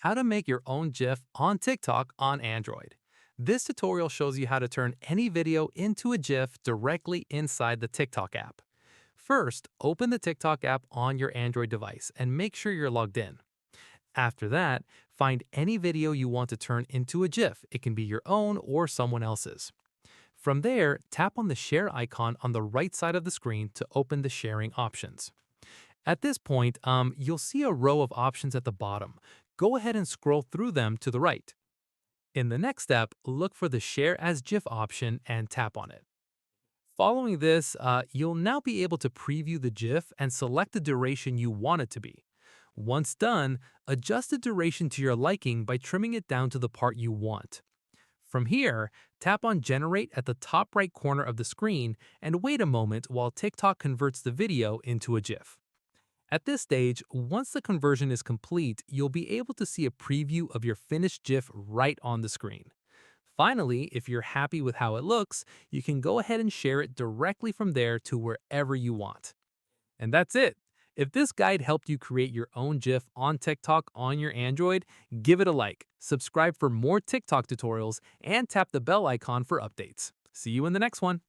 How to make your own GIF on TikTok on Android. This tutorial shows you how to turn any video into a GIF directly inside the TikTok app. First, open the TikTok app on your Android device and make sure you're logged in. After that, find any video you want to turn into a GIF. It can be your own or someone else's. From there, tap on the share icon on the right side of the screen to open the sharing options. At this point, you'll see a row of options at the bottom. Go ahead and scroll through them to the right. In the next step, look for the Share as GIF option and tap on it. Following this, you'll now be able to preview the GIF and select the duration you want it to be. Once done, adjust the duration to your liking by trimming it down to the part you want. From here, tap on Generate at the top right corner of the screen and wait a moment while TikTok converts the video into a GIF. At this stage, once the conversion is complete, you'll be able to see a preview of your finished GIF right on the screen. Finally, if you're happy with how it looks, you can go ahead and share it directly from there to wherever you want. And that's it. If this guide helped you create your own GIF on TikTok on your Android, give it a like, subscribe for more TikTok tutorials, and tap the bell icon for updates. See you in the next one.